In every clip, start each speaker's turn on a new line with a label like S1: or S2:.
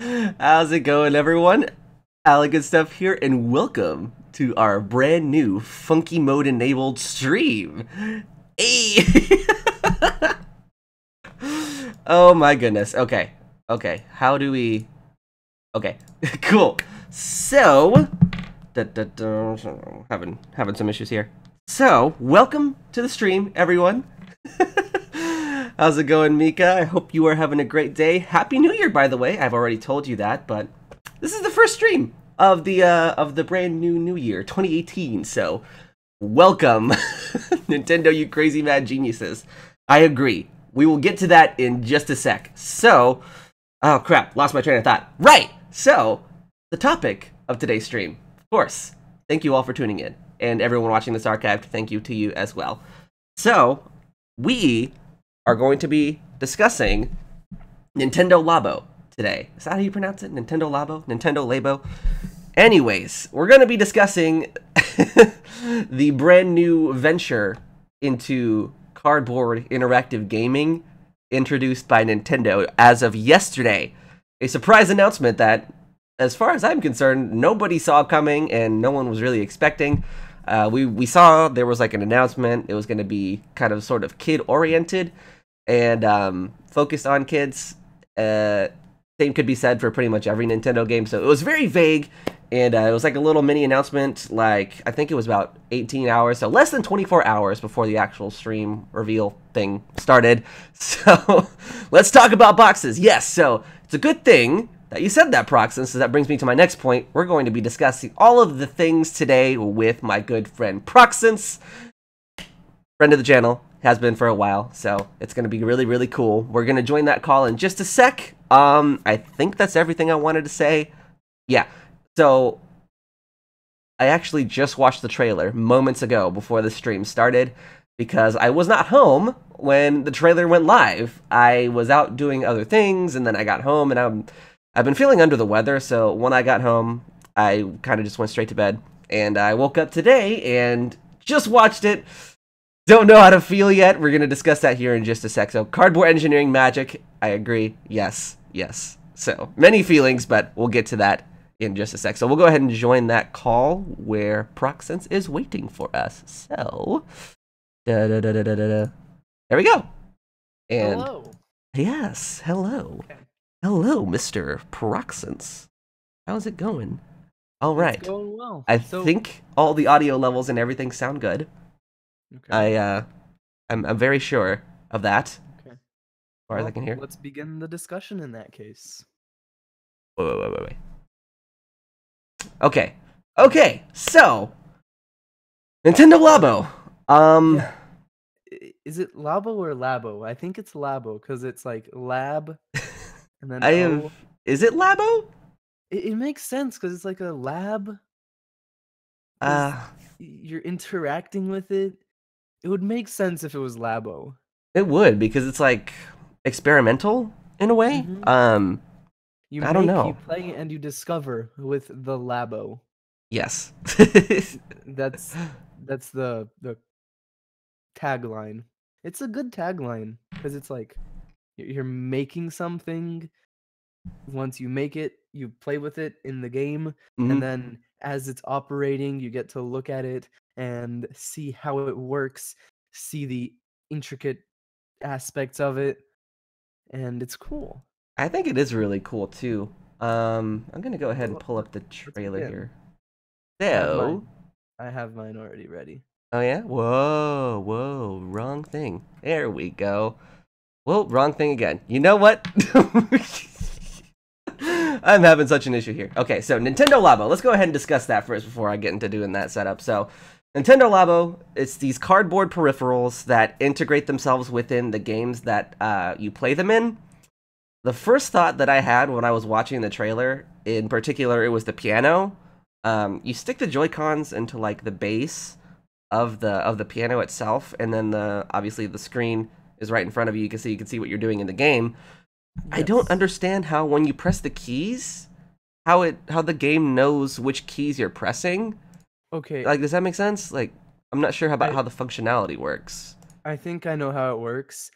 S1: How's it going, everyone? Alecandstuff here, and welcome to our brand new funky mode enabled stream. Hey! Oh my goodness. Okay. Okay. How do we. Okay. Cool. So. Having some issues here. So, welcome to the stream, everyone. How's it going, Mika? I hope you are having a great day. Happy New Year, by the way. I've already told you that, but this is the first stream of the brand new year, 2018. So, welcome, Nintendo, you crazy mad geniuses. I agree. We will get to that in just a sec. So, oh crap, lost my train of thought. Right. So, the topic of today's stream, of course. Thank you all for tuning in, and everyone watching this archived. Thank you to you as well. So, we are going to be discussing Nintendo Labo today. Is that how you pronounce it? Nintendo Labo? Nintendo Labo? Anyways, we're going to be discussing the brand new venture into cardboard interactive gaming introduced by Nintendo as of yesterday. A surprise announcement that, as far as I'm concerned, nobody saw coming and no one was really expecting. We saw there was like an announcement. It was going to be kind of sort of kid-oriented and focused on kids. Same could be said for pretty much every Nintendo game. So it was very vague, and it was like a little mini announcement. Like, I think it was about 18 hours, so less than 24 hours before the actual stream reveal thing started. So let's talk about boxes. Yes, so it's a good thing that you said that, Proxence, so that brings me to my next point. We're going to be discussing all of the things today with my good friend Proxence, friend of the channel, has been for a while, so it's going to be really, really cool. We're going to join that call in just a sec. I think that's everything I wanted to say. Yeah, so I actually just watched the trailer moments ago before the stream started because I was not home when the trailer went live. I was out doing other things, and then I got home, and I've been feeling under the weather, so when I got home, I kind of just went straight to bed. And I woke up today and just watched it. Don't know how to feel yet. We're going to discuss that here in just a sec. So, cardboard engineering magic, I agree. Yes, yes. So, many feelings, but we'll get to that in just a sec. So, we'll go ahead and join that call where Proxence is waiting for us. So, there we go. And
S2: hello.
S1: Yes, hello.
S2: Okay.
S1: Hello, Mr. Proxence. How's it going? All right.
S2: It's going well.
S1: I think all the audio levels and everything sound good.
S2: Okay.
S1: I'm very sure of that.
S2: Okay.
S1: As far as I can hear.
S2: Let's begin the discussion in that case.
S1: Wait. Okay. Okay. So, Nintendo Labo.
S2: Yeah. Is it Labo or Labo? I think it's Labo because it's like lab, and then
S1: Is it Labo?
S2: It makes sense because it's like a lab. You're interacting with it. It would make sense if it was Labo.
S1: It would, because it's like experimental in a way.
S2: Mm-hmm.
S1: I don't know.
S2: You play and you discover with the Labo.
S1: Yes.
S2: That's the tagline. It's a good tagline because it's like you're making something. Once you make it, you play with it in the game, and then as it's operating, you get to look at it and see how it works, see the intricate aspects of it, and it's cool.
S1: I think it is really cool too. I'm gonna go ahead and pull up the trailer here. So,
S2: I have mine already ready.
S1: Oh yeah? Whoa, wrong thing. There we go. Well, wrong thing again. You know what? I'm having such an issue here. Okay, so Nintendo Labo. Let's go ahead and discuss that first before I get into doing that setup. So, Nintendo Labo, it's these cardboard peripherals that integrate themselves within the games that you play them in. The first thought that I had when I was watching the trailer, in particular, it was the piano. You stick the Joy-Cons into like the base of the piano itself, and then obviously the screen is right in front of you. You can see what you're doing in the game. Yes. I don't understand how when you press the keys, how the game knows which keys you're pressing.
S2: Okay.
S1: Like, does that make sense? Like, I'm not sure about how the functionality works.
S2: I think I know how it works.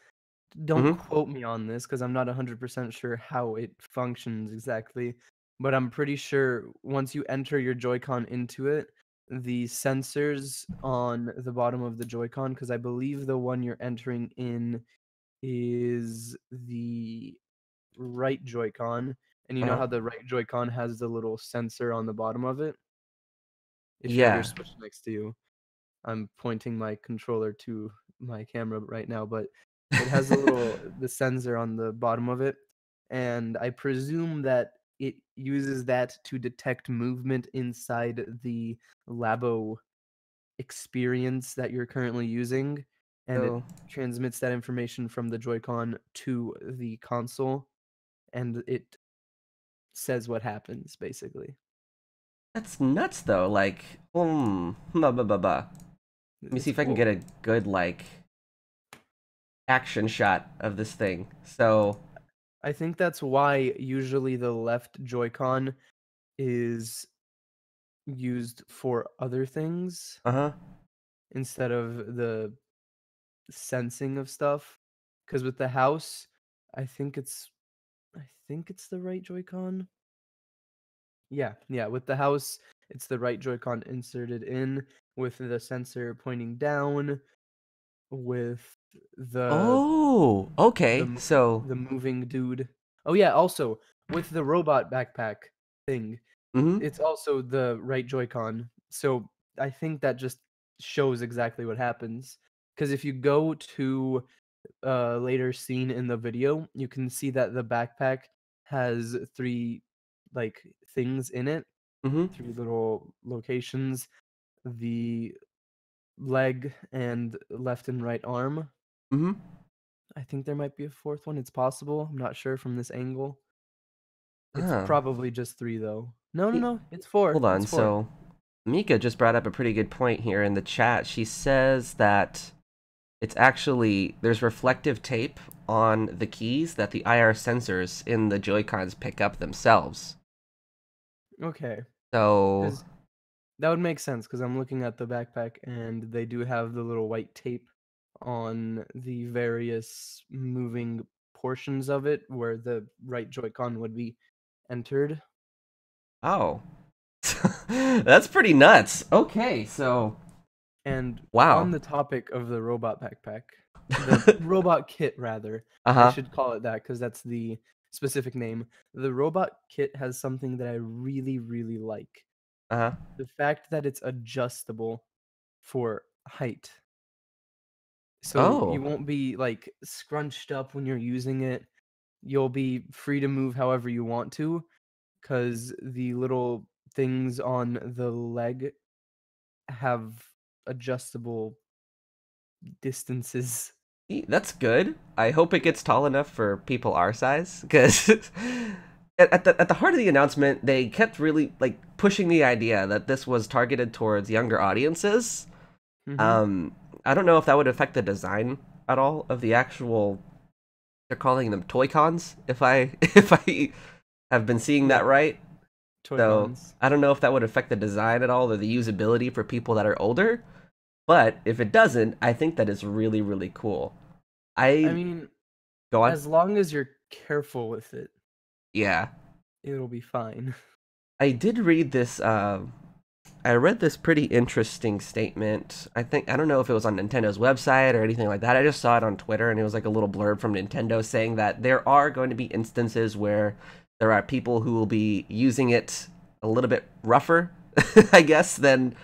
S2: don't
S1: Mm-hmm.
S2: quote me on this because I'm not 100% sure how it functions exactly, but I'm pretty sure once you enter your Joy-Con into it, the sensors on the bottom of the Joy-Con, because I believe the one you're entering in is the right Joy-Con, and you know
S1: Uh-huh.
S2: how the right Joy-Con has the little sensor on the bottom of it? If you have your
S1: Yeah.
S2: Switch next to you. I'm pointing my controller to my camera right now, but it has the sensor on the bottom of it, and I presume that it uses that to detect movement inside the Labo experience that you're currently using, and it
S1: So
S2: transmits that information from the Joy-Con to the console, and it says what happens basically.
S1: that's nuts, though. Like, blah, blah, blah, blah. Let me see
S2: It's
S1: if I can get
S2: cool.
S1: a good like action shot of this thing. So,
S2: I think that's why usually the left Joy-Con is used for other things
S1: uh-huh.
S2: instead of the sensing of stuff. Because with the house, I think it's I think it's the right Joy-Con. Yeah. With the house, it's the right Joy-Con inserted in with the sensor pointing down, with the
S1: Oh,
S2: the
S1: okay.
S2: mo-
S1: So,
S2: the moving dude. Oh yeah, also with the robot backpack thing,
S1: mm-hmm,
S2: it's also the right Joy-Con. So I think that just shows exactly what happens. Because if you go to a later scene in the video, you can see that the backpack has three like things in it,
S1: mm-hmm,
S2: three little locations, the leg and left and right arm.
S1: mm-hmm.
S2: I think there might be a fourth one. It's possible. I'm not sure from this angle. It's
S1: Oh.
S2: probably just three though. No, no,
S1: Me-
S2: no. It's four.
S1: Hold on.
S2: It's four.
S1: So, Mika just brought up a pretty good point here in the chat. She says that it's actually there's reflective tape on the keys that the IR sensors in the Joy-Cons pick up themselves.
S2: Okay.
S1: So,
S2: Because that would make sense because I'm looking at the backpack and they do have the little white tape on the various moving portions of it where the right Joy-Con would be entered.
S1: oh. That's pretty nuts. Okay, so
S2: And on
S1: wow.
S2: the topic of the robot backpack, the robot kit rather, I
S1: Uh-huh.
S2: should call it that because that's the specific name. The robot kit has something that I really, really like.
S1: Uh-huh.
S2: The fact that it's adjustable for height. So you
S1: Oh.
S2: won't be like scrunched up when you're using it. You'll be free to move however you want to because the little things on the leg have adjustable distances.
S1: That's good. I hope it gets tall enough for people our size, because at the heart of the announcement, they kept really like pushing the idea that this was targeted towards younger audiences.
S2: Hmm.
S1: Um, I don't know if that would affect the design at all of the actual. They're calling them toy cons. If I if I have been seeing
S2: Yeah,
S1: that right,
S2: toy
S1: so
S2: guns.
S1: I don't know if that would affect the design at all or the usability for people that are older. But if it doesn't, I think that is really really cool.
S2: I
S1: I
S2: mean,
S1: go on.
S2: as long as you're careful with it,
S1: Yeah.
S2: it'll be fine.
S1: I did read this. I read this pretty interesting statement. I don't know if it was on Nintendo's website or anything like that. I just saw it on Twitter, and it was like a little blurb from Nintendo saying that there are going to be instances where there are people who will be using it a little bit rougher, I guess, than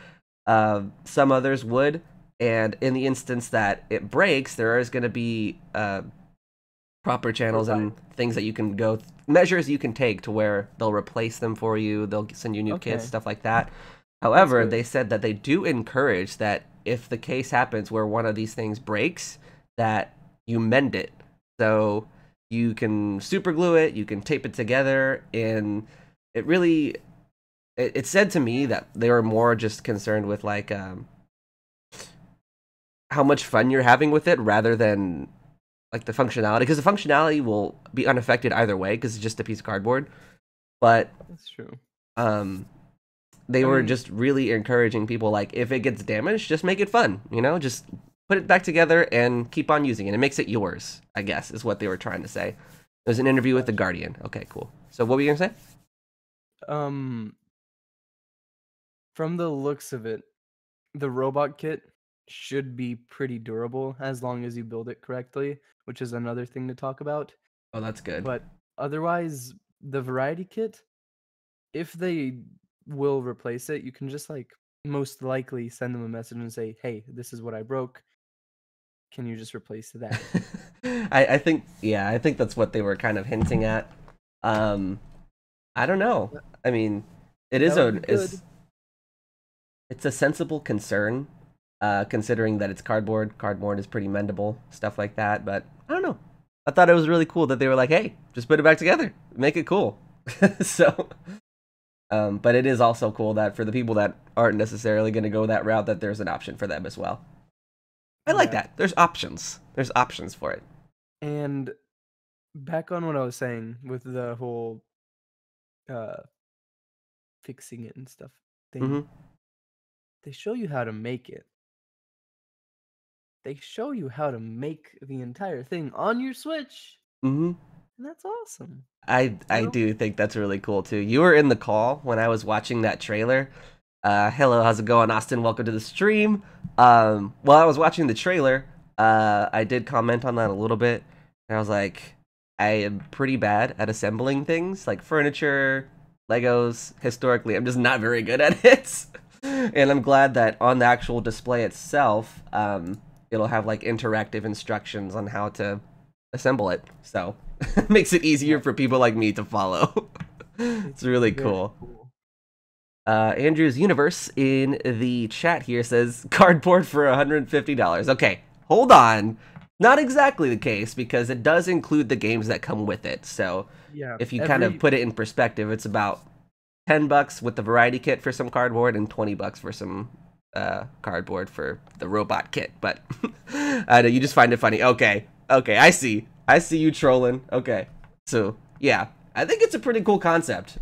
S1: some others would. And in the instance that it breaks, there is going to be proper channels and
S2: Revival.
S1: things that you can go measures you can take to where they'll replace them for you, they'll send you new kits,
S2: Okay,
S1: stuff like that.
S2: that's
S1: However, they
S2: good.
S1: said that they do encourage that if the case happens where one of these things breaks, that you mend it. So you can super glue it, you can tape it together, and it really it said to me that they were more just concerned with like how much fun you're having with it rather than like the functionality, because the functionality will be unaffected either way because it's just a piece of cardboard. But
S2: That's true.
S1: um, they
S2: I
S1: were
S2: mean,
S1: just really encouraging people like if it gets damaged, just make it fun. You know, just put it back together and keep on using it. It makes it yours, I guess, is what they were trying to say. It was an interview with The Guardian. Okay, cool. So what were you going to say?
S2: From the looks of it, the robot kit should be pretty durable as long as you build it correctly, which is another thing to talk about.
S1: Oh, that's good.
S2: But otherwise, the variety kit, if they will replace it, you can just like most likely send them a message and say, "Hey, this is what I broke. Can you just replace that?"
S1: I think, yeah, I think that's what they were kind of hinting at. Um, I don't know. I mean, it is
S2: That would be good.
S1: it's a sensible concern, considering that it's cardboard. Cardboard is pretty mendable, stuff like that. But I don't know. I thought it was really cool that they were like, "Hey, just put it back together, make it cool." So, but it is also cool that for the people that aren't necessarily going to go that route, that there's an option for them as well. I like
S2: Yeah.
S1: that. There's options. There's options for it.
S2: And back on what I was saying with the whole uh fixing it and stuff thing.
S1: Mm-hmm.
S2: They show you how to make it. They show you how to make the entire thing on your Switch.
S1: Mm-hmm.
S2: And that's awesome.
S1: I do think that's really cool too. You were in the call when I was watching that trailer. Hello, how's it going, Austin? Welcome to the stream. While I was watching the trailer, I did comment on that a little bit, and I was like, I am pretty bad at assembling things like furniture, Legos. Historically, I'm just not very good at it. And I'm glad that on the actual display itself, it'll have like interactive instructions on how to assemble it. So it makes it easier for people like me to follow. It's really cool. Andrew's Universe in the chat here says cardboard for $150. Okay, hold on. Not exactly the case, because it does include the games that come with it. So
S2: Yeah.
S1: if you kind of put it in perspective, it's about $10 with the variety kit for some cardboard and $20 for some cardboard for the robot kit. But I know you just find it funny. Okay, I see you trolling. Okay, so yeah, I think it's a pretty cool concept.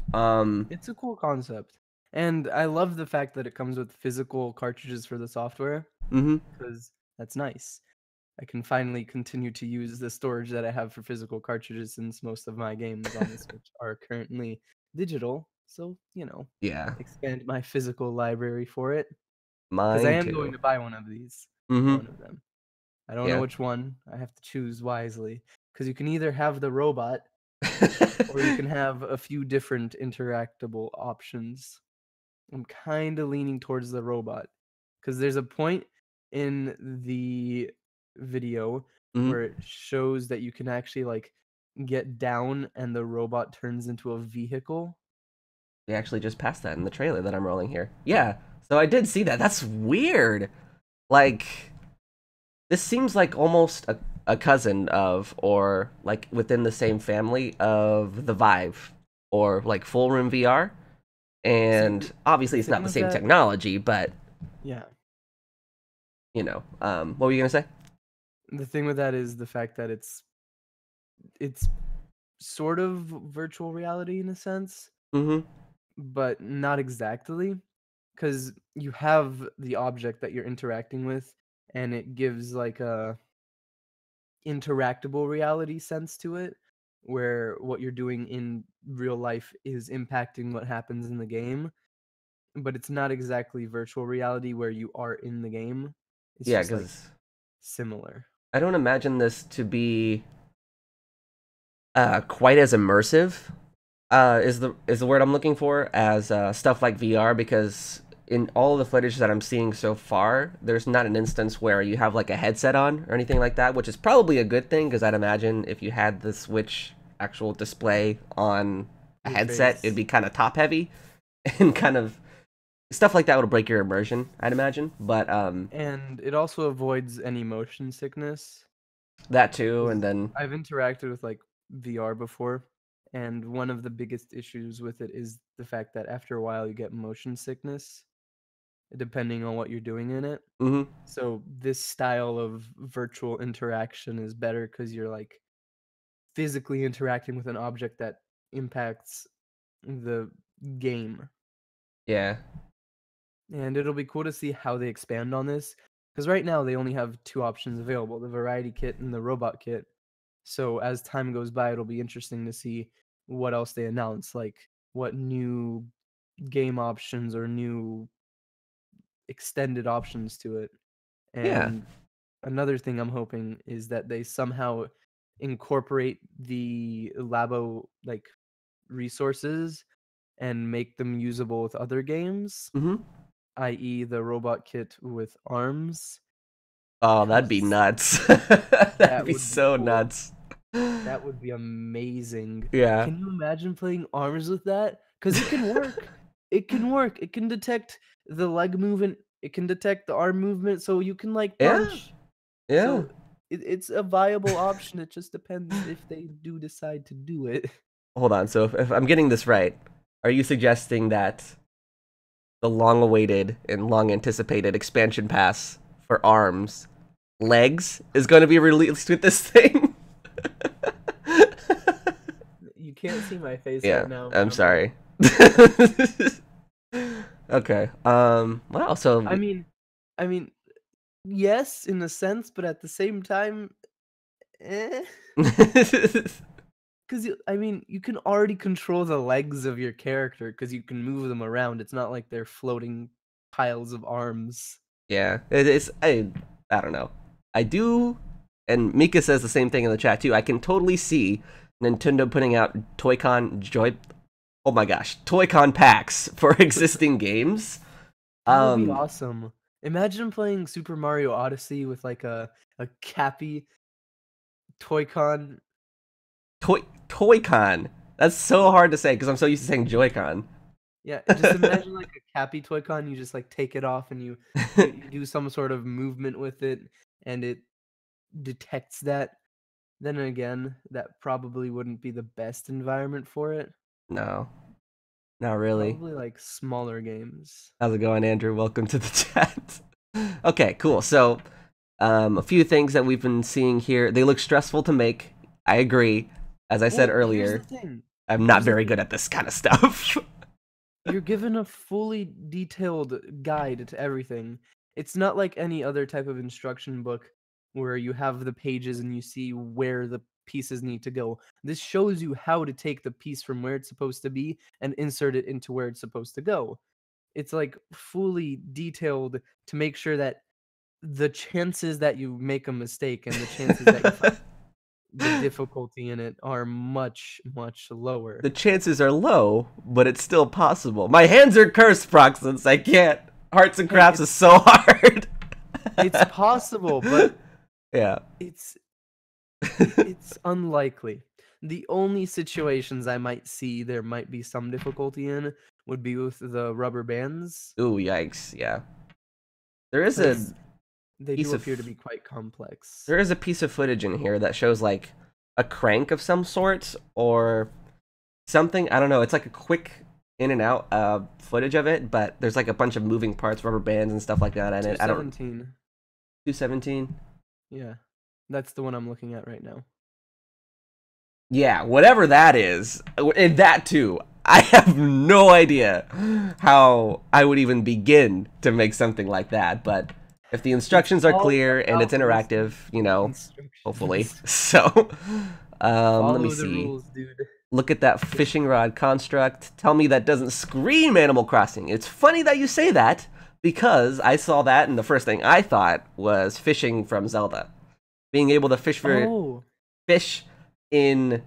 S2: It's a cool concept. And I love the fact that it comes with physical cartridges for the software. Because that's nice. I can finally continue to use the storage that I have for physical cartridges, since most of my games on the Switch are currently digital. So,
S1: Yeah,
S2: expand my physical library for it. Because I
S1: mine
S2: am going
S1: too.
S2: to buy one of these.
S1: Mm-hmm.
S2: One of them. I don't know
S1: Yeah.
S2: which one. I have to choose wisely. Because you can either have the robot, or you can have a few different interactable options. I'm kind of leaning towards the robot. Because there's a point in the video
S1: Mhm.
S2: where it shows that you can actually like get down and the robot turns into a vehicle.
S1: They actually just passed that in the trailer that I'm rolling here. Yeah, so I did see that. That's weird. Like, this seems like almost a cousin of, or like within the same family of the Vive, or like full room VR. And obviously,
S2: The
S1: it's
S2: thing
S1: not the
S2: with
S1: same
S2: that,
S1: technology, but
S2: yeah.
S1: what were you gonna say?
S2: The thing with that is the fact that it's sort of virtual reality in a sense,
S1: Mm-hmm.
S2: but not exactly, because you have the object that you're interacting with, and it gives like a interactable reality sense to it, where what you're doing in real life is impacting what happens in the game, but it's not exactly virtual reality where you are in the game. It's
S1: Yeah,
S2: just like
S1: because
S2: similar.
S1: I don't imagine this to be quite as immersive. Is the word I'm looking for, as stuff like VR, because in all of the footage that I'm seeing so far, there's not an instance where you have like a headset on or anything like that, which is probably a good thing, because I'd imagine if you had the Switch actual display on a
S2: Your
S1: headset, it'd
S2: face.
S1: be kind of top heavy and kind of stuff like that would break your immersion, I'd imagine. But
S2: And it also avoids any motion sickness.
S1: that too, and
S2: 'Cause
S1: then
S2: I've interacted with like VR before, and one of the biggest issues with it is the fact that after a while you get motion sickness, depending on what you're doing in it.
S1: hmm
S2: So this style of virtual interaction is better because you're like physically interacting with an object that impacts the game.
S1: yeah,
S2: And it'll be cool to see how they expand on this, because right now they only have 2 options available: the variety kit and the robot kit. So as time goes by, it'll be interesting to see what else they announce, like what new game options or new extended options to it.
S1: Yeah.
S2: And another thing I'm hoping is that they somehow incorporate the Labo like resources and make them usable with other games,
S1: Mm-hmm.
S2: i.e., the robot kit with arms,
S1: Oh, that'd be
S2: because
S1: nuts. That'd
S2: that
S1: be
S2: would be
S1: so
S2: cool.
S1: nuts.
S2: That would be amazing.
S1: Yeah.
S2: Can you imagine playing arms with that? Because it can work. It can work. It can detect the leg movement. It can detect the arm movement, so you can like
S1: Yeah.
S2: punch.
S1: Yeah.
S2: So it's a viable option. It just depends if they do decide to do it.
S1: Hold on. So if I'm getting this right, are you suggesting that the long-awaited and long-anticipated expansion pass for arms, legs, is going to be released with this thing?
S2: You can't see my face
S1: Yeah,
S2: right now, but
S1: I'm
S2: I'm like,
S1: sorry. Okay. Wow.
S2: I
S1: So.
S2: mean, I mean, yes, in a sense, but at the same time, eh. Because I mean, you can already control the legs of your character because you can move them around. It's not like they're floating piles of arms.
S1: Yeah, it's I don't know. I do, and Mika says the same thing in the chat too. I can totally see Nintendo putting out Toy-Con Joy. Oh my gosh, Toy-Con packs for existing games.
S2: That would be
S1: Um,
S2: awesome. Imagine playing Super Mario Odyssey with like a Cappy Toy-Con.
S1: Toy-Con. That's so hard to say because I'm so used to saying Joy-Con.
S2: Yeah, just imagine like a Cappy Toy-Con. You just like take it off and you do some sort of movement with it, and it detects that. Then again, that probably wouldn't be the best environment for it.
S1: No, not really.
S2: Probably like smaller games.
S1: How's it going, Andrew? Welcome to the chat. Okay, cool. So, a few things that we've been seeing here. They look stressful to make. I agree. As I said
S2: Well, here's the
S1: earlier,
S2: thing.
S1: I'm not
S2: Here's the
S1: very good
S2: thing.
S1: at this kind of stuff.
S2: You're given a fully detailed guide to everything. It's not like any other type of instruction book where you have the pages and you see where the pieces need to go. This shows you how to take the piece from where it's supposed to be and insert it into where it's supposed to go. It's like fully detailed to make sure that the chances that you make a mistake and the chances that you find the difficulty in it are much, much lower.
S1: The chances are low, but it's still possible. My hands are cursed, Proxence. I can't. Hearts and
S2: Hey,
S1: crafts is so hard.
S2: it's possible, but
S1: Yeah.
S2: it's it's unlikely. The only situations I might see there might be some difficulty in would be with the rubber bands,
S1: Ooh, yikes. Yeah. There is a
S2: because they
S1: piece
S2: do
S1: of
S2: appear to be quite complex.
S1: there is a piece of footage in here that shows like a crank of some sort or something. I don't know. It's like a quick in and out footage of it, but there's like a bunch of moving parts, rubber bands and stuff like that in it. I don't
S2: 217.
S1: 217.
S2: Yeah. That's the one I'm looking at right now.
S1: Yeah, whatever that is, and that too. I have no idea how I would even begin to make something like that, but if the
S2: It's
S1: instructions are
S2: all
S1: clear and it's
S2: about
S1: interactive,
S2: listening to
S1: hopefully.
S2: instructions.
S1: So, let me
S2: Follow the
S1: see.
S2: rules, dude.
S1: Look at that fishing rod construct. Tell me that doesn't scream Animal Crossing. It's funny that you say that because I saw that and the first thing I thought was fishing from Zelda. Being able to
S2: Oh,
S1: fish in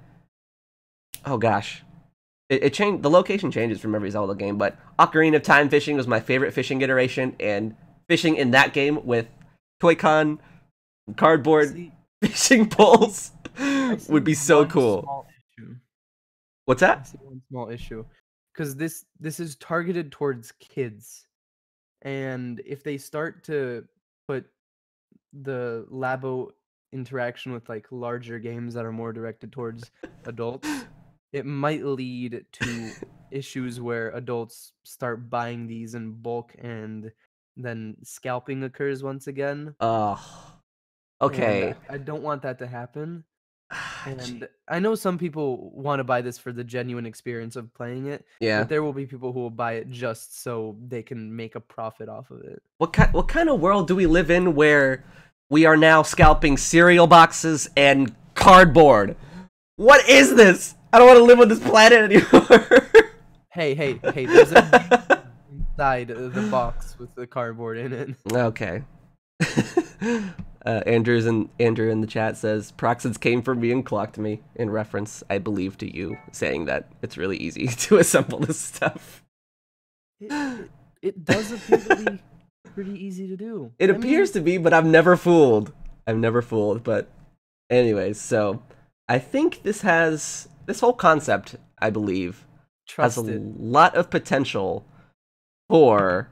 S1: oh gosh. It changed the location changes from every Zelda game, but Ocarina of Time fishing was my favorite fishing iteration, and fishing in that game with Toy-Con cardboard
S2: see,
S1: fishing
S2: I see,
S1: poles
S2: I see
S1: would be so
S2: one
S1: cool.
S2: small issue.
S1: What's
S2: I
S1: that?
S2: see one small issue because this is targeted towards kids, and if they start to put the Labo interaction with like larger games that are more directed towards adults, it might lead to issues where adults start buying these in bulk and then scalping occurs once again.
S1: Uh
S2: And
S1: okay.
S2: I don't want that to happen. And I know some people want to buy this for the genuine experience of playing it,
S1: Yeah.
S2: but there will be people who will buy it just so they can make a profit off of it.
S1: What kind of world do we live in where we are now scalping cereal boxes and cardboard? What is this? I don't want to live on this planet anymore.
S2: Hey, there's a inside the box with the cardboard in it.
S1: Okay. Andrew in the chat says Proxence came for me and clocked me in reference, I believe, to you saying that it's really easy to assemble this stuff.
S2: It does appear to be pretty easy to do.
S1: It appears to be, but I'm never fooled. But anyways, so I think this whole concept, I believe, has a lot of potential for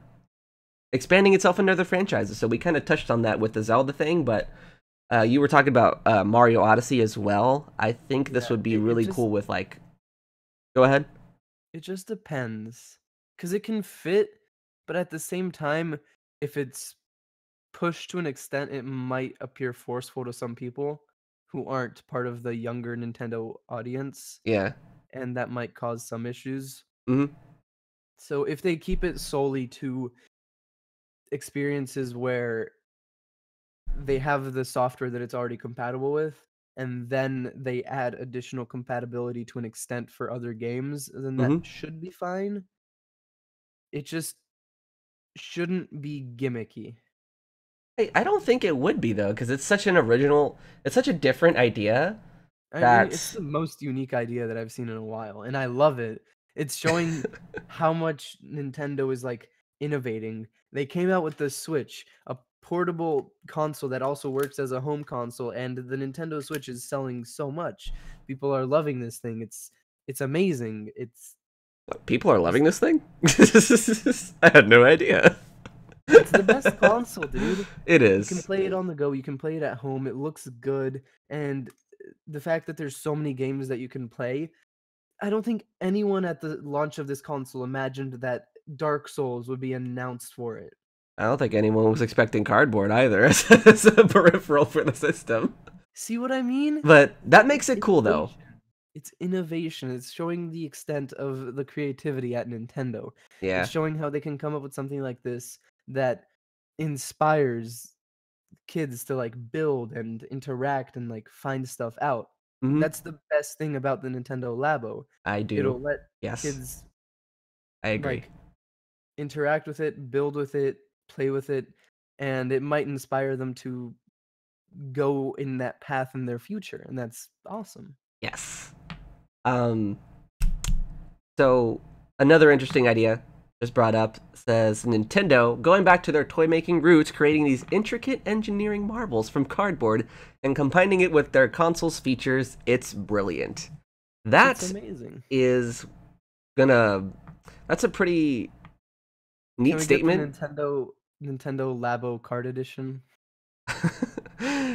S1: expanding itself into other franchises. So we kind of touched on that with the Zelda thing, but you were talking about Mario Odyssey as well. I think this would be really cool with, like... Go ahead.
S2: It just depends. Because it can fit, but at the same time, if it's pushed to an extent, it might appear forceful to some people who aren't part of the younger Nintendo audience.
S1: Yeah.
S2: And that might cause some issues.
S1: Mm-hmm.
S2: So if they keep it solely to experiences where they have the software that it's already compatible with, and then they add additional compatibility to an extent for other games, then that should be fine. It just shouldn't be gimmicky.
S1: I don't think it would be, though, because it's such a different idea.
S2: I mean, it's the most unique idea that I've seen in a while, and I love it. It's showing how much Nintendo is, like, innovating. They came out with the Switch, a portable console that also works as a home console, and the Nintendo Switch is selling so much. People are loving this thing. It's amazing.
S1: People are loving this thing? I had no idea.
S2: It's the best console, dude.
S1: It is.
S2: You can play it on the go. You can play it at home. It looks good. And the fact that there's so many games that you can play, I don't think anyone at the launch of this console imagined that Dark Souls would be announced for it.
S1: I don't think anyone was expecting cardboard either as a peripheral for the system.
S2: See what I mean?
S1: But that makes it cool, though.
S2: It's innovation. It's showing the extent of the creativity at Nintendo.
S1: Yeah.
S2: It's showing how they can come up with something like this that inspires kids to, like, build and interact and, like, find stuff out. That's the best thing about the Nintendo Labo.
S1: I do.
S2: It'll let kids,
S1: I agree.
S2: Like, interact with it, build with it, play with it, and it might inspire them to go in that path in their future, and that's awesome.
S1: Yes. So another interesting idea just brought up says Nintendo going back to their toy making roots, creating these intricate engineering marvels from cardboard and combining it with their console's features. It's brilliant. That's
S2: amazing.
S1: That's a pretty neat statement.
S2: Get the Nintendo Labo card edition.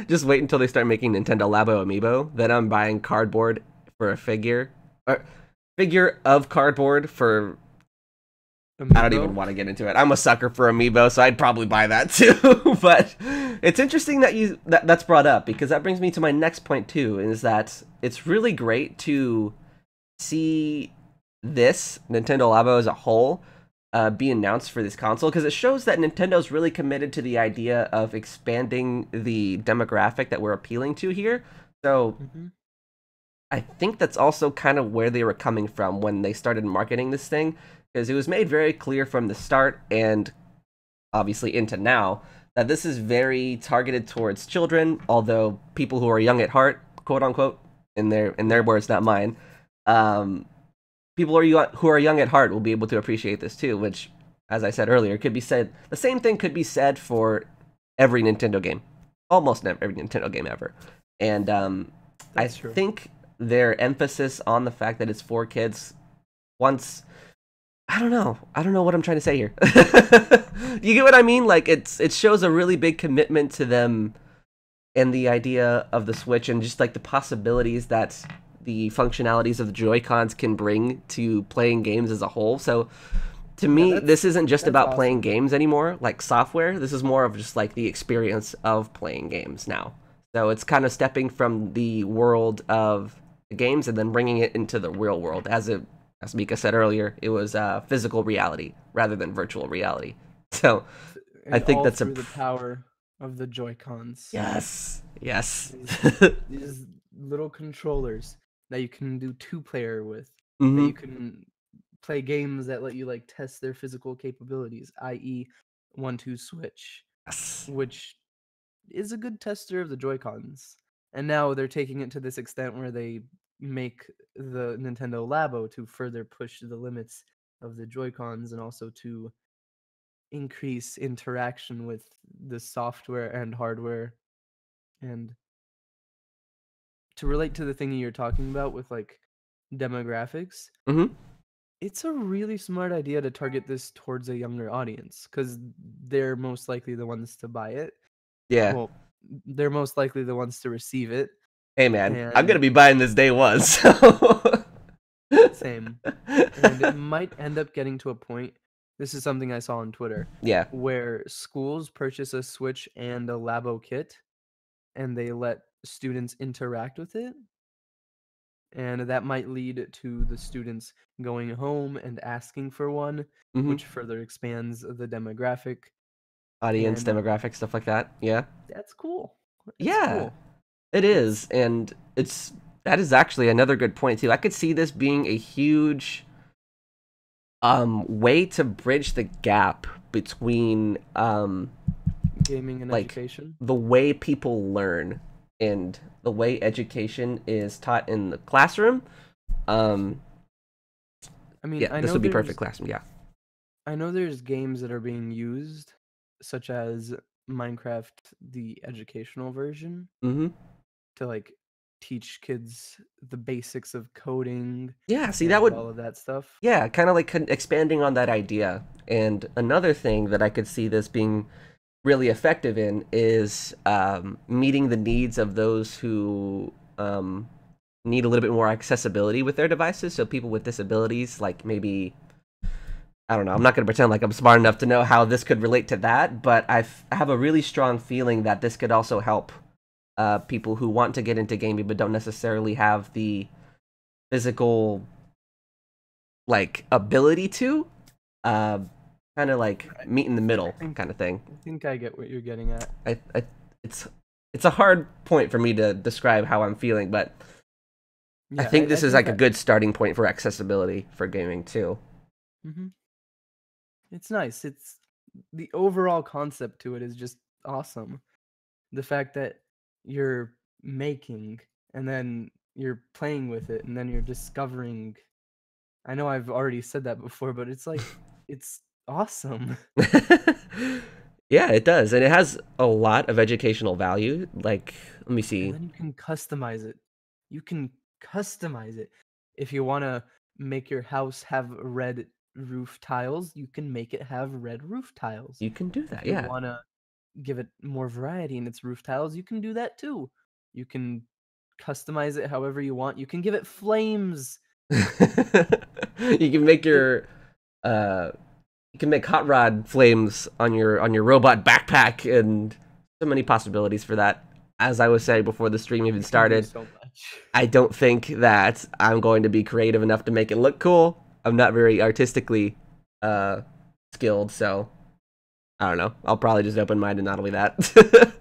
S1: Just wait until they start making Nintendo Labo amiibo. Then I'm buying cardboard for a figure. Or figure of cardboard for... Amiibo? I don't even want to get into it. I'm a sucker for amiibo, so I'd probably buy that too. But it's interesting that that's brought up, because that brings me to my next point too, is that it's really great to see this Nintendo Labo as a whole be announced for this console, because it shows that Nintendo's really committed to the idea of expanding the demographic that we're appealing to here. So I think that's also kind of where they were coming from when they started marketing this thing, because it was made very clear from the start and obviously into now that this is very targeted towards children, although people who are young at heart, quote unquote, in their words, not mine, people who are young at heart will be able to appreciate this too, which, as I said earlier, could be said, the same thing could be said for every Nintendo game, almost every Nintendo game ever. And I think their emphasis on the fact that it's for kids, I don't know what I'm trying to say here. You get what I mean? Like, it shows a really big commitment to them and the idea of the Switch, and just like the possibilities that the functionalities of the Joy-Cons can bring to playing games as a whole. So to me, this isn't just about playing games anymore, like software. This is more of just like the experience of playing games now. So it's kind of stepping from the world of the games and then bringing it into the real world. As Mika said earlier, it was physical reality rather than virtual reality. So I
S2: And
S1: think
S2: all
S1: that's
S2: through the power of the Joy-Cons.
S1: yes.
S2: These little controllers that you can do two-player with, that
S1: Mm-hmm.
S2: you can play games that let you like test their physical capabilities, i.e., 1-2 switch,
S1: Yes.
S2: which is a good tester of the Joy-Cons. And now they're taking it to this extent where they make the Nintendo Labo to further push the limits of the Joy-Cons and also to increase interaction with the software and hardware. And to relate to the thing you're talking about with like demographics,
S1: Mm-hmm.
S2: it's a really smart idea to target this towards a younger audience because they're most likely the ones to buy it.
S1: Yeah.
S2: Well, they're most likely the ones to receive it.
S1: Hey man, I'm gonna
S2: And
S1: be buying this day one. So.
S2: same. And it might end up getting to a point. This is something I saw on Twitter.
S1: Yeah.
S2: Where schools purchase a Switch and a Labo kit, and they let students interact with it. And that might lead to the students going home and asking for one,
S1: Mm-hmm.
S2: which further expands the demographic.
S1: Audience
S2: And
S1: demographic stuff like that. Yeah.
S2: that's cool. That's
S1: Yeah.
S2: cool.
S1: It is, and that is actually another good point too. I could see this being a huge way to bridge the gap between
S2: Gaming and
S1: like
S2: education.
S1: the way people learn and the way education is taught in the classroom.
S2: I mean,
S1: Yeah, this would be perfect classroom. Yeah.
S2: I know there's games that are being used, such as Minecraft, the educational version,
S1: Mm-hmm.
S2: to like teach kids the basics of coding
S1: Yeah. See,
S2: and
S1: that would
S2: all of that stuff.
S1: yeah, kind of like expanding on that idea. And another thing that I could see this being really effective in is meeting the needs of those who need a little bit more accessibility with their devices. So people with disabilities, like maybe, I don't know, I'm not going to pretend like I'm smart enough to know how this could relate to that, but I have a really strong feeling that this could also help people who want to get into gaming but don't necessarily have the physical like ability to kind of like meet in the middle kind of thing.
S2: I think I get what you're getting at.
S1: It's a hard point for me to describe how I'm feeling, but I
S2: Yeah,
S1: think this is like a
S2: that-
S1: good starting point for accessibility for gaming too.
S2: Mhm. It's nice. It's the overall concept to it is just awesome. The fact that you're making and then you're playing with it and then you're discovering. I know I've already said that before, but it's like it's awesome.
S1: Yeah, it does, and it has a lot of educational value. Like, let me see.
S2: And then you can customize it. You can customize it. If you want to make your house have red roof tiles, you can make it have red roof tiles.
S1: You can do that,
S2: If you
S1: yeah.
S2: want to give it more variety in its roof tiles, you can do that too. You can customize it however you want. You can give it flames.
S1: You can make your you can make hot rod flames on your robot backpack, and so many possibilities for that. As I was saying before the stream even started,
S2: So much.
S1: I don't think that I'm going to be creative enough to make it look cool. I'm not very artistically skilled, so I don't know. I'll probably just open mine and not only that.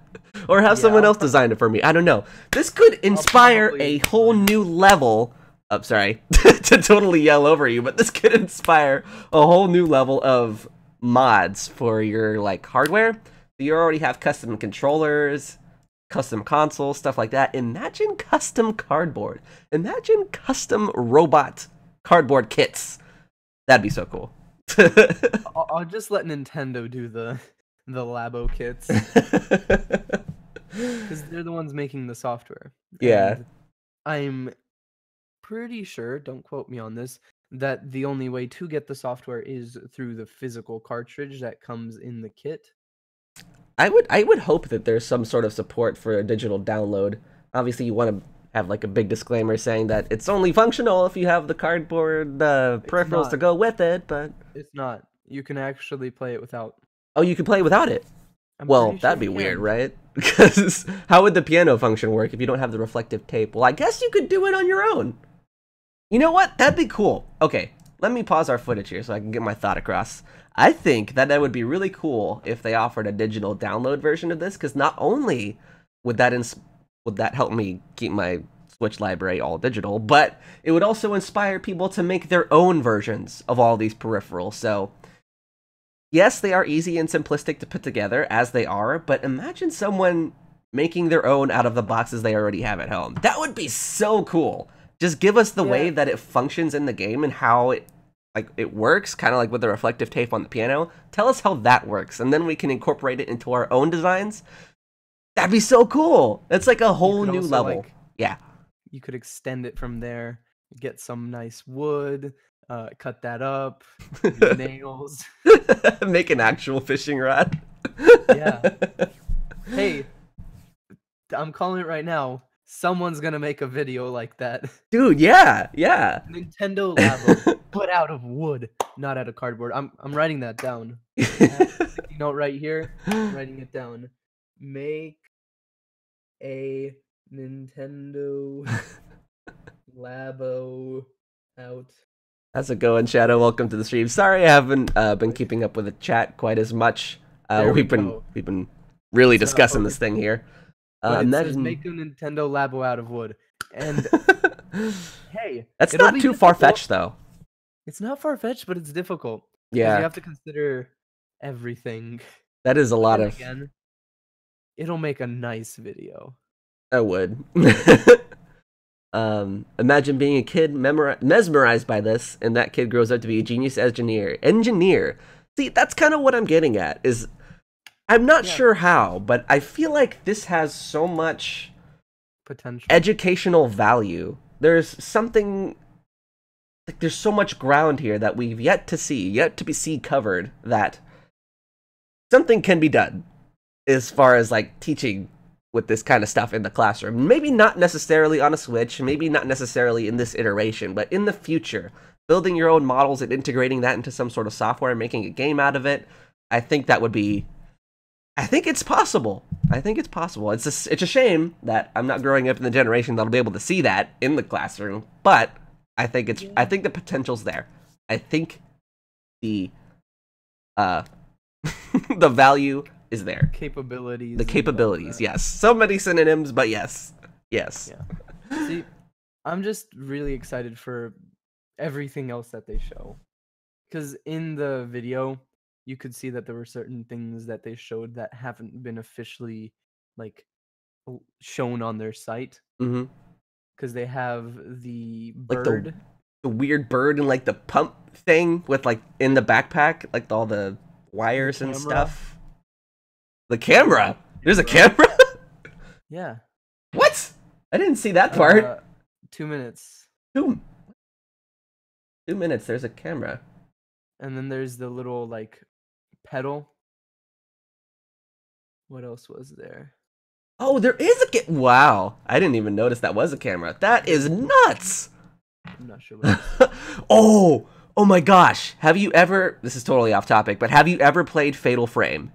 S1: Or have someone else design it for me. I don't know. This could inspire a whole new level of, sorry, to totally yell over you, but this could inspire a whole new level of mods for your like hardware. You already have custom controllers, custom consoles, stuff like that. Imagine custom cardboard. Imagine custom robot cardboard kits. That'd be so cool.
S2: I'll just let Nintendo do the Labo kits because they're the ones making the software.
S1: Yeah.
S2: And I'm pretty sure, don't quote me on this, that the only way to get the software is through the physical cartridge that comes in the kit.
S1: I would hope that there's some sort of support for a digital download. Obviously, you want to have like a big disclaimer saying that it's only functional if you have the cardboard peripherals to go with it, but
S2: It's not. You can actually play it without.
S1: oh, you can play without it.
S2: I'm
S1: Well,
S2: pretty sure
S1: that'd be
S2: you
S1: weird,
S2: can.
S1: right? Because how would the piano function work if you don't have the reflective tape? Well, I guess you could do it on your own. You know what? That'd be cool. Okay, let me pause our footage here so I can get my thought across. I think that would be really cool if they offered a digital download version of this, because not only would that help me keep my Switch library all digital, but it would also inspire people to make their own versions of all these peripherals. So yes, they are easy and simplistic to put together, as they are, but imagine someone making their own out of the boxes they already have at home. That would be so cool. Just give us the way that it functions in the game and how it works, kind of like with the reflective tape on the piano. Tell us how that works, and then we can incorporate it into our own designs. That'd be so cool. It's like a whole new level. Yeah.
S2: You could extend it from there, get some nice wood, cut that up, use nails.
S1: Make an actual fishing rod.
S2: Yeah. Hey, I'm calling it right now. Someone's gonna make a video like that.
S1: Dude, yeah.
S2: Nintendo Labo, but out of wood, not out of cardboard. I'm writing that down. I have a sticky note right here. I'm writing it down. Make a Nintendo Labo out.
S1: How's it going, Shadow? Welcome to the stream. Sorry I haven't been keeping up with the chat quite as much. We've been really discussing this thing here.
S2: But it says make a Nintendo Labo out of wood. And hey,
S1: that's not too far-fetched though.
S2: It's not far-fetched, but it's difficult.
S1: Yeah.
S2: You have to consider everything.
S1: That is a lot of...
S2: Again, it'll make a nice video.
S1: I would. Imagine being a kid mesmerized by this, and that kid grows up to be a genius engineer. See, that's kind of what I'm getting at, is I'm not sure how, but I feel like this has so much
S2: potential,
S1: educational value. There's something, like there's so much ground here that we've yet to see covered, that something can be done as far as like teaching with this kind of stuff in the classroom. Maybe not necessarily on a Switch, maybe not necessarily in this iteration, but in the future, building your own models and integrating that into some sort of software and making a game out of it. I think that would be... I think it's possible. It's a shame that I'm not growing up in the generation that'll be able to see that in the classroom, but I think the potential's there. I think the the value is there.
S2: Capabilities.
S1: The capabilities, yes. So many synonyms, but yes. Yes.
S2: Yeah. See, I'm just really excited for everything else that they show. Because in the video, you could see that there were certain things that they showed that haven't been officially like shown on their site.
S1: Mm-hmm.
S2: Because they have the bird,
S1: like the weird bird and like the pump thing with like in the backpack, like all the wires and stuff. The camera. There's a camera.
S2: Yeah.
S1: What? I didn't see that part.
S2: 2 minutes.
S1: 2 minutes. There's a camera.
S2: And then there's the little like pedal. What else was there?
S1: Oh, there is a wow. I didn't even notice that was a camera. That is nuts.
S2: I'm not sure what
S1: oh my gosh. Have you ever, this is totally off topic, but have you ever played Fatal Frame?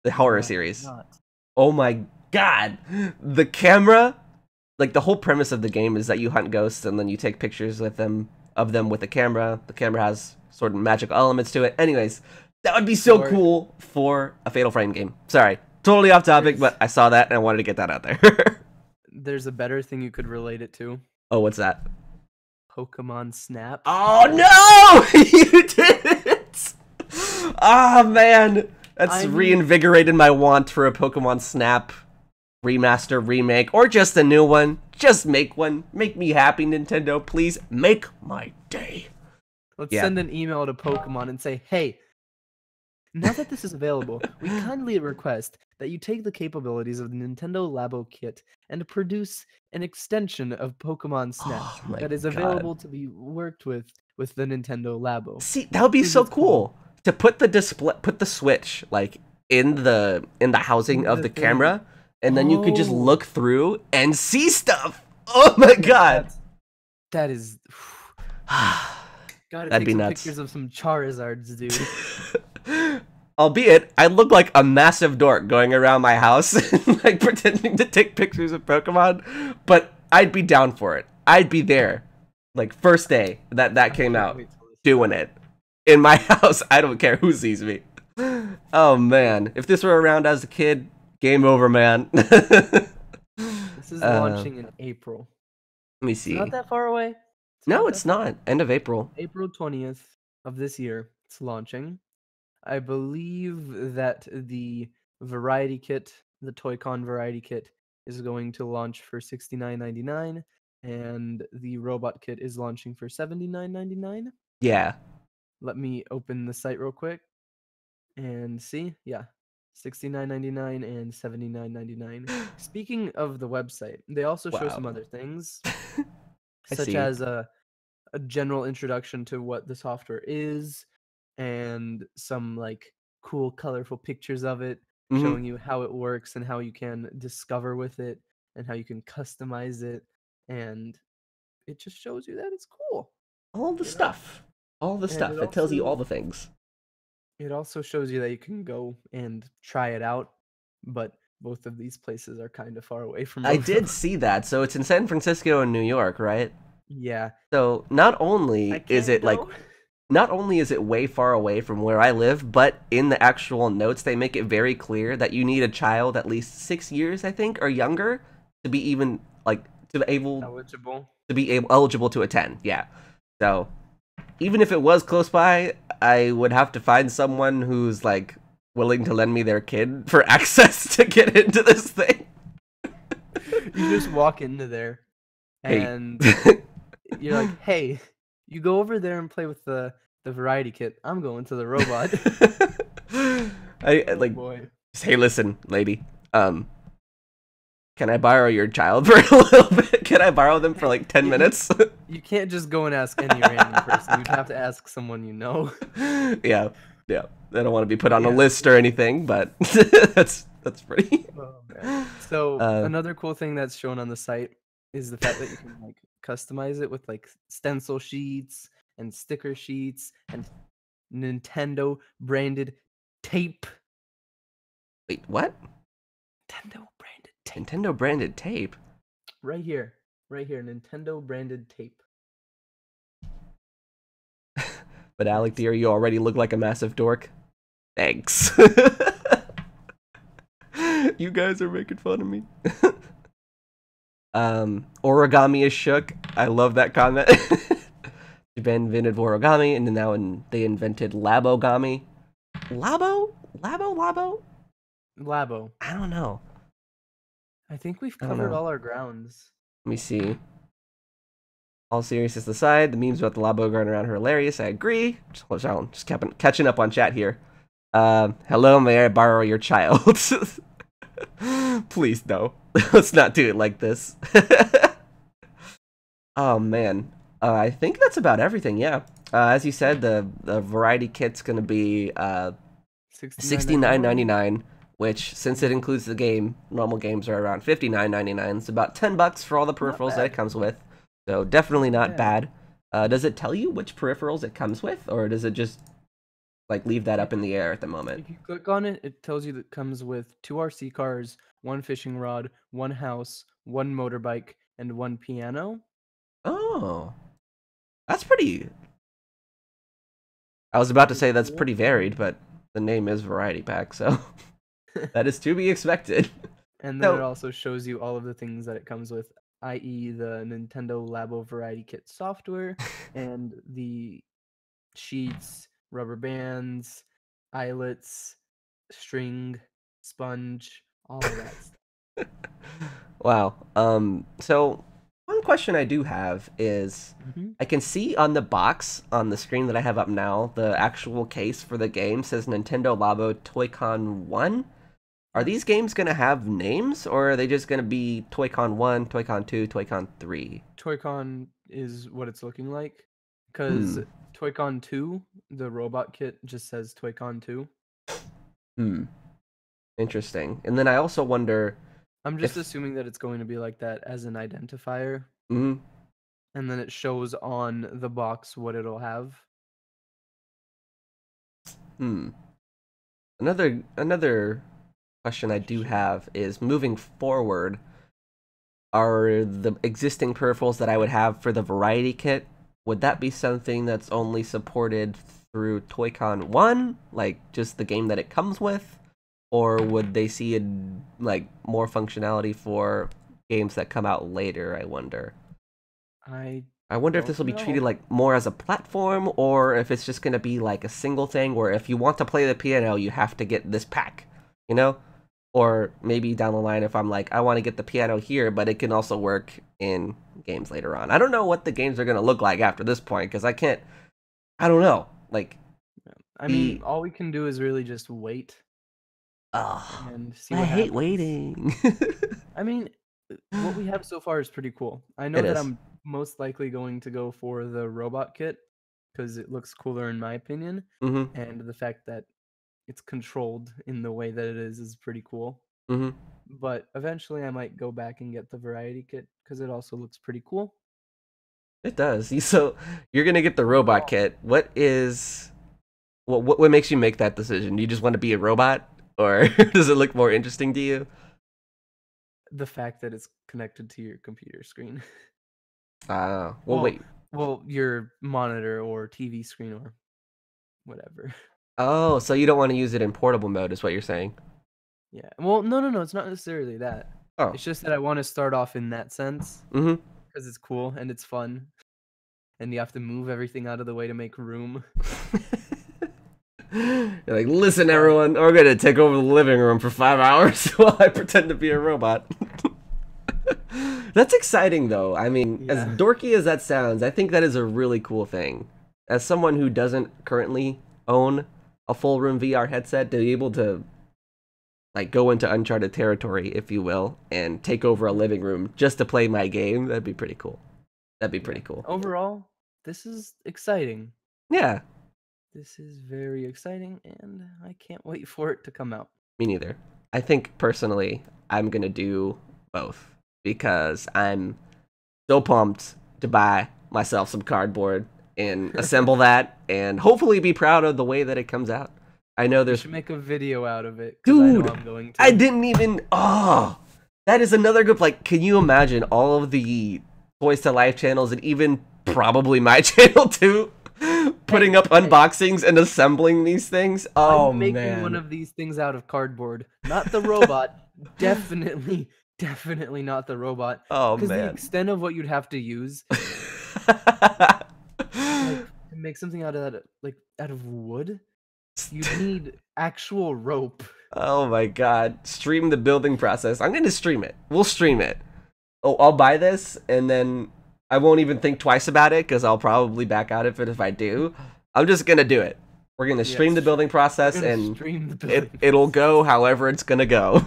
S1: The horror series?
S2: Not.
S1: Oh my god. The camera, like the whole premise of the game is that you hunt ghosts and then you take pictures of them with the camera. The camera has sort of magical elements to it. Anyways, that would be so cool for a Fatal Frame game. Sorry, totally off topic, but I saw that and I wanted to get that out there.
S2: There's a better thing you could relate it to.
S1: Oh, what's that?
S2: Pokemon Snap.
S1: Oh no! You did it! Ah, man. That's reinvigorated my want for a Pokemon Snap remaster, remake, or just a new one. Just make one. Make me happy, Nintendo. Please make my day.
S2: Let's send an email to Pokemon and say, hey, now that this is available, we kindly request that you take the capabilities of the Nintendo Labo kit and produce an extension of Pokemon Snap that is available to be worked with the Nintendo Labo.
S1: See, that would be so cool to put the Switch like in the housing of the camera, and then you could just look through and see stuff. Oh my god,
S2: that is. Gotta
S1: That'd
S2: take
S1: be
S2: some
S1: nuts.
S2: pictures of some Charizards, dude.
S1: Albeit, I look like a massive dork going around my house, like pretending to take pictures of Pokemon, but I'd be down for it. I'd be there, like first day that came
S2: can't
S1: out,
S2: wait to listen
S1: doing
S2: to
S1: it in my house. I don't care who sees me. Oh man, if this were around as a kid, game over, man.
S2: This is
S1: uh,
S2: launching in April.
S1: Let me
S2: It's not
S1: see.
S2: that far away. It's
S1: No,
S2: not that
S1: it's
S2: far.
S1: not. End of April.
S2: April 20th of this year, it's launching. I believe that the variety kit, the Toy-Con variety kit, is going to launch for $69.99, and the robot kit is launching for $79.99.
S1: Yeah.
S2: Let me open the site real quick and see. Yeah, $69.99 and $79.99. Speaking of the website, they also show
S1: Wow.
S2: some other things,
S1: I
S2: such
S1: see.
S2: as a general introduction to what the software is and some like cool colorful pictures of it
S1: Hmm.
S2: showing you how it works and how you can discover with it and how you can customize it, and it just shows you that it's cool,
S1: All the
S2: you know.
S1: stuff. All the
S2: And
S1: stuff. It tells you all the things.
S2: it also shows you that you can go and try it out, but both of these places are kind of far away from
S1: I
S2: both
S1: did
S2: of.
S1: see that. So it's in San Francisco and New York, right?
S2: Yeah,
S1: So
S2: I
S1: is
S2: can't
S1: it like
S2: go.
S1: not only is it way far away from where I live, but in the actual notes they make it very clear that you need a child at least 6 years, I think, or younger to be even like to be able
S2: Eligible.
S1: eligible to attend. Yeah. So even if it was close by, I would have to find someone who's like willing to lend me their kid for access to get into this thing.
S2: You just walk into there
S1: Hey.
S2: and you're like, "Hey, you go over there and play with the variety kit. I'm going to the robot."
S1: I
S2: Oh
S1: like
S2: boy.
S1: hey, listen, lady. Can I borrow your child for a little bit? Can I borrow them for
S2: Hey,
S1: like 10
S2: you
S1: minutes?
S2: you can't just go and ask any random person. You'd have to ask someone you know.
S1: Yeah, yeah. I don't want to be put
S2: But
S1: on a
S2: yeah.
S1: list or anything, but that's pretty.
S2: Oh man. So
S1: Uh,
S2: another cool thing that's shown on the site is the fact that you can like customize it with like stencil sheets and sticker sheets and Nintendo branded tape.
S1: wait, what?
S2: Nintendo branded tape.
S1: Nintendo branded tape?
S2: Right here. Right here. Nintendo branded tape.
S1: But Alec,
S2: Nice.
S1: dear, you already look like a massive dork. Thanks. You guys are making fun of me. Origami is shook. I love that comment. Japan invented origami, and then they invented labogami. Labo? Labo?
S2: Labo.
S1: I don't know.
S2: I think we've
S1: I don't
S2: covered
S1: know.
S2: all our grounds.
S1: Let me see. All seriousness aside, the memes about the Labo going around are hilarious. I agree. Just catching up on chat here. Hello, may I borrow your child? Please, no. Let's not do it like this. Oh, man. I think that's about everything, yeah. As you said, the variety kit's going to be
S2: $69.99.
S1: $69.99, which, since it includes the game, normal games are around $59.99. It's about $10 for all the
S2: Not
S1: peripherals that it
S2: bad.
S1: comes with. So definitely
S2: Not
S1: not
S2: bad.
S1: bad. Does it tell you which peripherals it comes with, or does it just like leave that up in the air at the moment?
S2: If you click on it, it tells you that it comes with 2 RC cars, 1 fishing rod, 1 house, 1 motorbike, and 1 piano.
S1: Oh, that's pretty. I was about to
S2: Pretty
S1: say that's
S2: cool.
S1: pretty varied, but the name is Variety Pack, so that is to be expected.
S2: And then it
S1: So,
S2: also shows you all of the things that it comes with, i.e., the Nintendo Labo Variety Kit software and the sheets, rubber bands, eyelets, string, sponge, all of that stuff.
S1: wow. So one question I do have is
S2: Hmm.
S1: I can see on the box on the screen that I have up now, the actual case for the game says Nintendo Labo Toy-Con 1. Are these games going to have names, or are they just going to be Toy-Con 1, Toy-Con 2, Toy-Con 3?
S2: Toy-Con is what it's looking like, because
S1: Hmm.
S2: Toy-Con 2, the robot kit, just says Toy-Con 2.
S1: Hmm. Interesting. And then I also wonder
S2: I'm just
S1: if...
S2: assuming that it's going to be like that as an identifier,
S1: Mm,
S2: and then it shows on the box what it'll have.
S1: hmm. Another question I do have is, moving forward, are the existing peripherals that I would have for the variety kit, would that be something that's only supported through Toy-Con 1, like just the game that it comes with, or would they see like more functionality for games that come out later? I wonder.
S2: I
S1: I wonder if
S2: don't
S1: this will be
S2: know.
S1: treated like more as a platform, or if it's just going to be like a single thing where if you want to play the piano, you have to get this pack, you know? Or maybe down the line, if I'm like, I want to get the piano here, but it can also work in games later on. I don't know what the games are going to look like after this point, because I don't know. Like,
S2: I mean, all we can do is really just wait
S1: oh,
S2: and see
S1: I
S2: what
S1: hate
S2: happens.
S1: waiting.
S2: I mean, what we have so far is pretty cool. I know
S1: It
S2: that
S1: is.
S2: I'm most likely going to go for the robot kit because it looks cooler in my opinion,
S1: Mm-hmm.
S2: and the fact that it's controlled in the way that it is pretty cool.
S1: Mm-hmm.
S2: But eventually, I might go back and get the variety kit because it also looks pretty cool.
S1: It does. So you're gonna get the robot
S2: Overall,
S1: kit. What makes you make that decision? Do you just want to be a robot, or does it look more interesting to you?
S2: the fact that it's connected to your computer screen.
S1: Well,
S2: well,
S1: wait.
S2: well, your monitor or TV screen or whatever.
S1: Oh, so you don't want to use it in portable mode, is what you're saying?
S2: Yeah. Well, no. It's not necessarily that.
S1: Oh.
S2: It's just that I want to start off in that sense
S1: Mm-hmm.
S2: because it's cool and it's fun, and you have to move everything out of the way to make room.
S1: You're like, listen, everyone, we're gonna take over the living room for 5 hours while I pretend to be a robot. That's exciting, though. I mean, as
S2: Yeah.
S1: dorky as that sounds, I think that is a really cool thing. As someone who doesn't currently own a full room VR headset, to be able to like go into uncharted territory, if you will, and take over a living room just to play my game, that'd be pretty cool. That'd be pretty cool.
S2: Overall, this is exciting.
S1: Yeah,
S2: This is very exciting, and I can't wait for it to come out.
S1: me neither. I think personally, I'm gonna do both because I'm so pumped to buy myself some cardboard and assemble that and hopefully be proud of the way that it comes out. I know
S2: You
S1: there's
S2: should make a video out of it because I
S1: dude,
S2: know I'm going to.
S1: I didn't even that is another good, like, can you imagine all of the Toys to Life channels and even probably my channel too putting up unboxings and assembling these things? Oh
S2: I'm making
S1: man.
S2: one of these things out of cardboard, not the robot. definitely not the robot.
S1: Oh
S2: Because the
S1: man.
S2: extent of what you'd have to use, like to make something out of that, like out of wood, you need actual rope.
S1: Oh my god. Stream the building process. I'm going to stream it. We'll stream it. Oh, I'll buy this and then I won't even think twice about it because I'll probably back out of it if I do. I'm just going to do it. We're going to stream the building process and it'll go however it's going to go.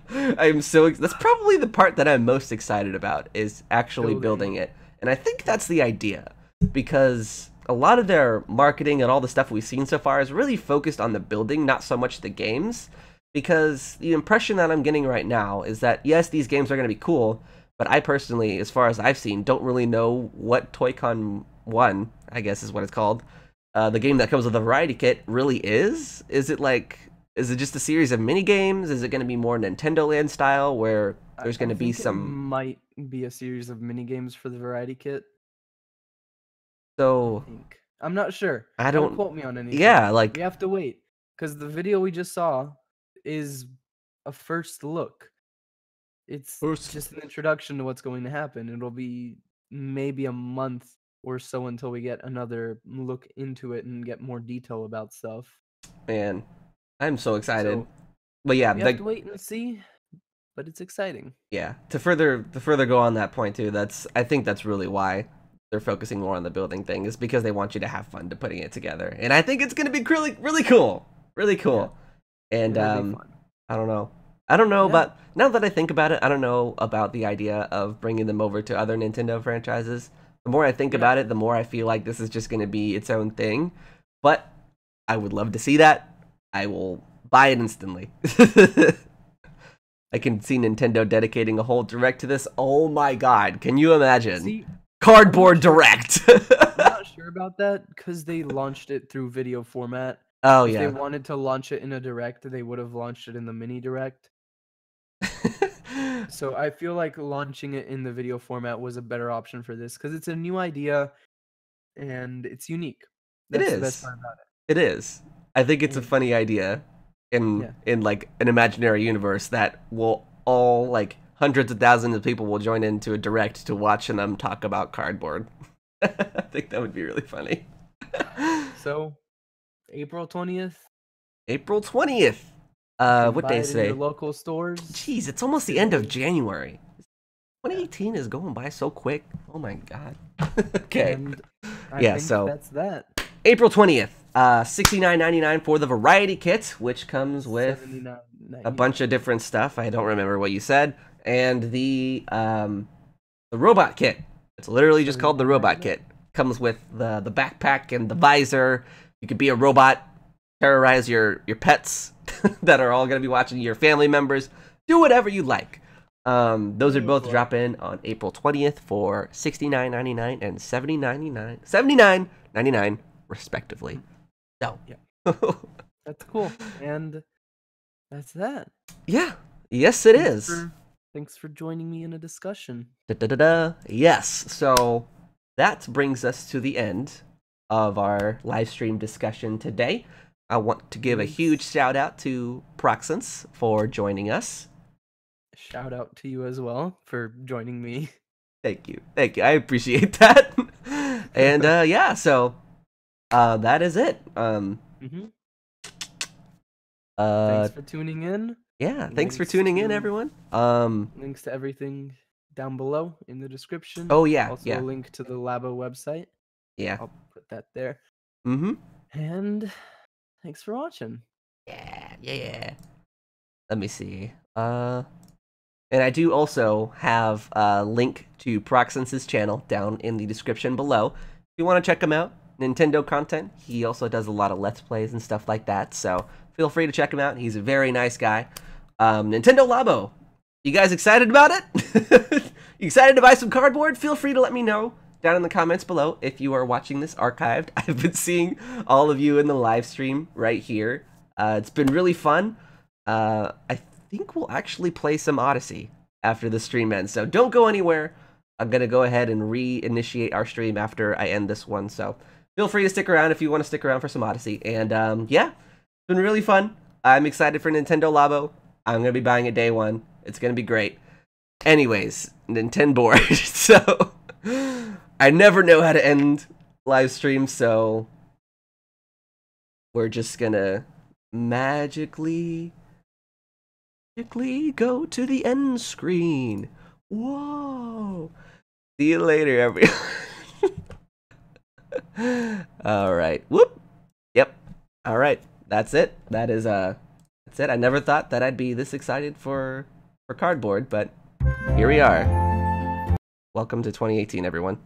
S1: That's probably the part that I'm most excited about, is actually building it. And I think that's the idea, because a lot of their marketing and all the stuff we've seen so far is really focused on the building, not so much the games. Because the impression that I'm getting right now is that, yes, these games are going to be cool, but I personally, as far as I've seen, don't really know what Toy-Con 1, I guess is what it's called, the game that comes with the variety kit, really is. Is it just a series of mini games? Is it going to be more Nintendo Land style, where there's going to be some...
S2: It might be a series of mini games for the variety kit.
S1: So
S2: I'm not sure.
S1: Don't
S2: Don't quote me on anything.
S1: Yeah, like,
S2: we have to wait because the video we just saw is a first look. It's just an introduction to what's going to happen. It'll be maybe a month or so until we get another look into it and get more detail about stuff.
S1: Man, I'm so excited.
S2: So,
S1: but yeah,
S2: we have to wait and see. But it's exciting.
S1: Yeah, to further go on that point too, I think that's really why they're focusing more on the building thing, is because they want you to have fun to putting it together. And I think it's going to be really cool. Really cool. Yeah. And I don't know. But now that I think about it, I don't know about the idea of bringing them over to other Nintendo franchises. The more I think about it, the more I feel like this is just going to be its own thing. But I would love to see that. I will buy it instantly. I can see Nintendo dedicating a whole direct to this. Oh my god, can you imagine?
S2: See,
S1: Cardboard Direct!
S2: I'm not sure about that, because they launched it through video format,
S1: Oh
S2: If they
S1: yeah.
S2: wanted to launch it in a direct, they would have launched it in the mini direct. So I feel like launching it in the video format was a better option for this because it's a new idea and it's unique.
S1: It
S2: That's the best
S1: is.
S2: part about it.
S1: It is. I think it's a
S2: And
S1: funny idea
S2: yeah,
S1: in like an imaginary universe that will all like hundreds of thousands of people will join into a direct to watching them talk about cardboard. I think that would be really funny.
S2: so April 20th,
S1: April 20th.
S2: you can
S1: What
S2: buy
S1: day
S2: it
S1: is
S2: in your
S1: today?
S2: local stores.
S1: Jeez, it's almost the end of
S2: today.
S1: January. 2018 is going by so quick. Oh my god. Okay.
S2: And I
S1: Yeah,
S2: think
S1: so
S2: that's that.
S1: April 20th, $69.99 for the variety kit, which comes with a bunch of different stuff. I don't remember what you said. And the robot kit. It's literally just called the robot kit. Comes with the backpack and the visor. You could be a robot, terrorize your pets that are all going to be watching, your family members. Do whatever you like. Those are both drop in on April 20th for $69.99 and $79.99 respectively. So,
S2: yeah. That's cool. And that's that.
S1: Yeah. Yes, it is.
S2: Thanks for joining me in a discussion.
S1: Yes. So that brings us to the end of our live stream discussion today. I want to give a huge shout out to Proxence for joining us.
S2: Shout out to you as well for joining me.
S1: Thank you. Thank you. I appreciate that. And yeah, so that is it.
S2: Thanks for tuning in.
S1: Yeah, thanks for tuning in, everyone.
S2: Links to everything down below in the description.
S1: Oh yeah,
S2: also
S1: yeah.
S2: a link to the Labo website.
S1: Yeah.
S2: I'll put that there.
S1: Mm-hmm.
S2: And thanks for watching.
S1: Yeah. Let me see. And I do also have a link to Proxence's channel down in the description below. If you want to check him out, Nintendo content. He also does a lot of Let's Plays and stuff like that, so feel free to check him out. He's a very nice guy. Nintendo Labo. You guys excited about it? You excited to buy some cardboard? Feel free to let me know down in the comments below if you are watching this archived. I've been seeing all of you in the live stream right here. It's been really fun. I think we'll actually play some Odyssey after the stream ends, so don't go anywhere. I'm going to go ahead and reinitiate our stream after I end this one, so feel free to stick around if you want to stick around for some Odyssey. And yeah, it's been really fun. I'm excited for Nintendo Labo. I'm going to be buying it day one. It's going to be great. Anyways, Nintendo. So I never know how to end live streams, so we're just going to magically go to the end screen. Whoa. See you later, everyone. All right. Whoop. Yep. All right. That's it. That's it. I never thought that I'd be this excited for cardboard, but here we are. Welcome to 2018, everyone.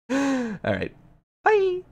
S1: All right. Bye.